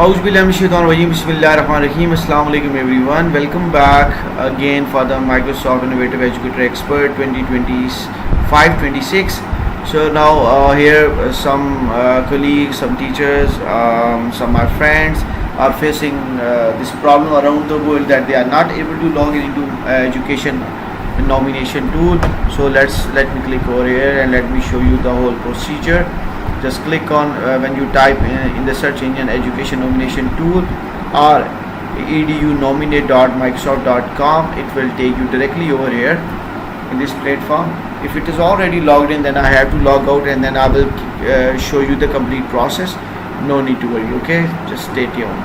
Bismillahirrahmanirrahim. Assalamu alaikum everyone. Welcome back again for the Microsoft Innovative Educator Expert 2025-26. So now here some colleagues, some teachers, some of my friends are facing this problem around the world that they are not able to log into education nomination tool. So let me click over here and let me show you the whole procedure. Just click on when you type in the search engine education nomination tool or edunominate.microsoft.com, it will take you directly over here in this platform. If it is already logged in, then I have to log out and then I will show you the complete process. No need to worry, okay? Just stay tuned.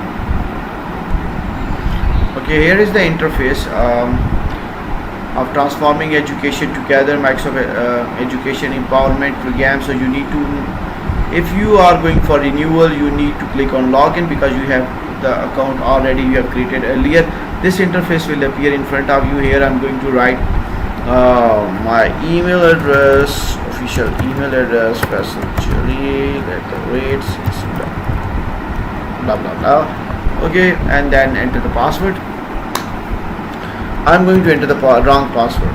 Okay, here is the interface of transforming education together, Microsoft Education Empowerment Program. So you need to, if you are going for renewal, you need to click on login because you have the account already you have created earlier. This interface will appear in front of you. Here I'm going to write my email address, official email address, faisal jalil@, blah blah blah. Okay, and then enter the password. I'm going to enter the wrong password.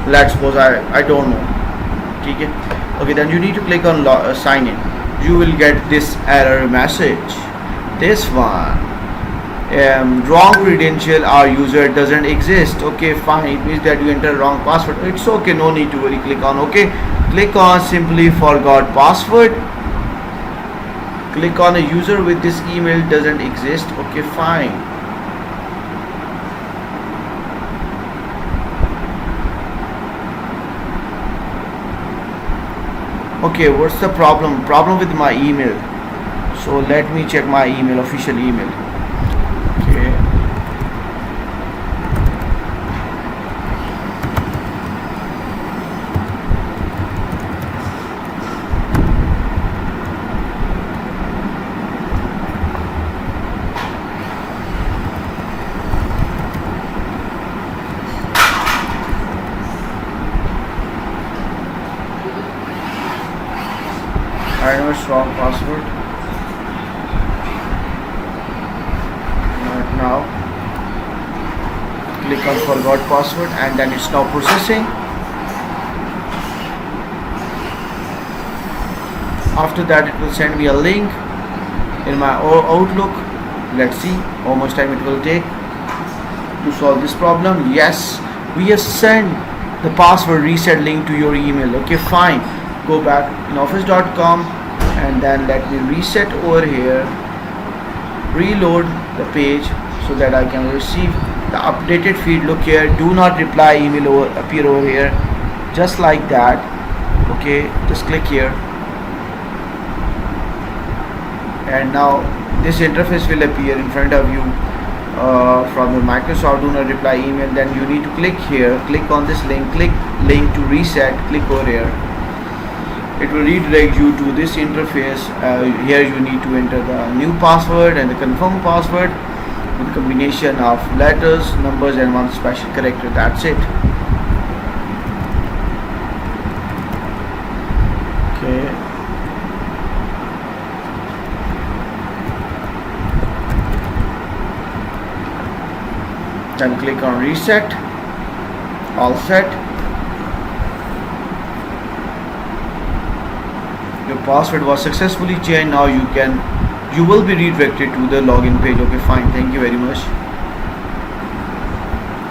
Let's suppose I don't know. Okay. Okay, then you need to click on sign in. You will get this error message. This one, wrong credential or user doesn't exist. Okay, fine. It means that you enter wrong password. It's okay. No need to worry. Click on OK. Click on simply forgot password. Click on a user with this email doesn't exist. Okay, fine. Okay, what's the problem with my email? So let me check my email, official email. Okay, I know it's wrong password. Now click on forgot password and then it's now processing. After that it will send me a link in my Outlook. Let's see how much time it will take to solve this problem. Yes, we have sent the password reset link to your email. Okay, fine. Go back in office.com and then let me reset over here, reload the page so that I can receive the updated feed. Look here, do not reply email appear over here, just like that. Okay, just click here and now this interface will appear in front of you from the Microsoft do not reply email. Then you need to click here, click on this link, click link to reset, click over here. It will redirect you to this interface. Here you need to enter the new password and the confirm password with a combination of letters, numbers and one special character. That's it. Okay. Then click on reset. All set. Your password was successfully changed. Now you will be redirected to the login page. Okay, fine. Thank you very much.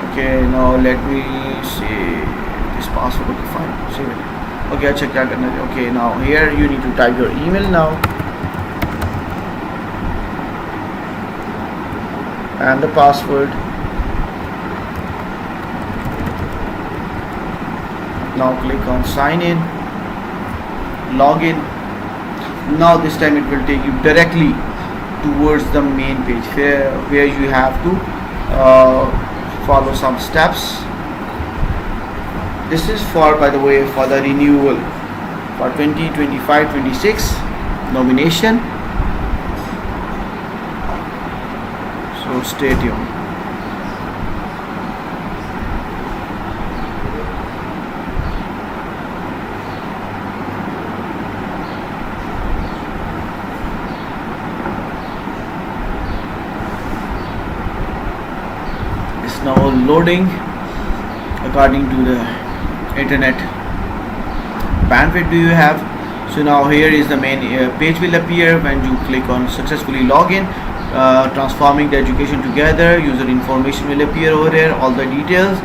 Okay, now let me see this password. Okay, fine. Save it. Okay, check that. Okay, now here you need to type your email now and the password. Now click on sign in. Login. Now this time it will take you directly towards the main page where you have to follow some steps. This is for, by the way, for the renewal for 2025-26 nomination. So stay tuned. It's now loading according to the internet bandwidth do you have. So now here is the main page will appear when you click on successfully login. Transforming the education together, user information will appear over here, all the details.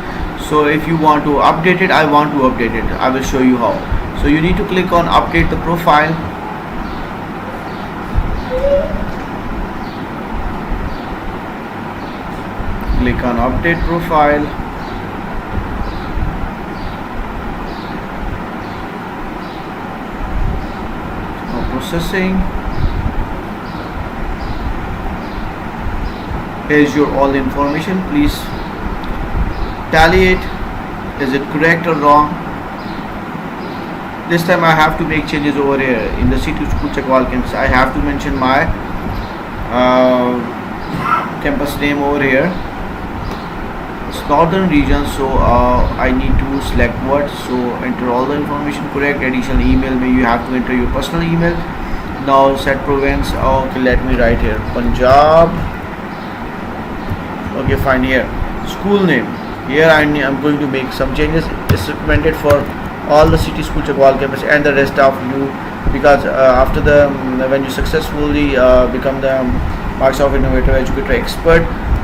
So if you want to update it, I want to update it, I will show you how. So you need to click on update the profile. Click on update profile. Now processing. Here's your all information. Please tally it. Is it correct or wrong? This time I have to make changes over here in the C2 School Chakwal campus. I have to mention my campus name over here. It's northern region, so I need to select what. So enter all the information correct. Additional email, may you have to enter your personal email. Now set province. Okay, let me write here Punjab. Okay, fine. Here school name, here I'm going to make some changes. It's recommended for all the city school Chakwal campus and the rest of you, because after the when you successfully become the Microsoft Innovative Educator Expert,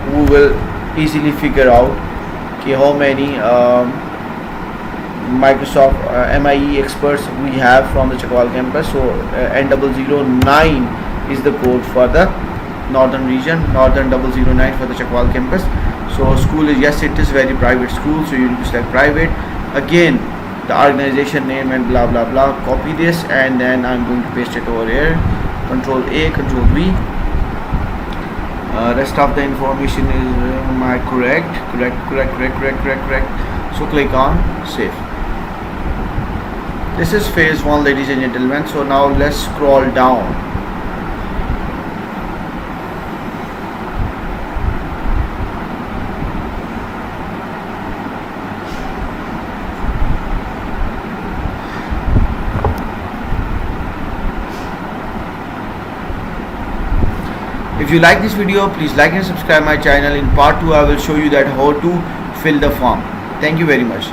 who will easily figure out how many Microsoft MIE experts we have from the Chakwal campus. So N009 is the code for the northern region, northern 009 for the Chakwal campus. So school is, yes, it is very private school, so you need to select private. Again, the organization name and blah blah blah. Copy this and then I'm going to paste it over here. Control A, Control V. Rest of the information is correct. So click on save. This is phase 1, ladies and gentlemen. So now let's scroll down. If you like this video, please like and subscribe my channel. In part 2, I will show you that how to fill the form. Thank you very much.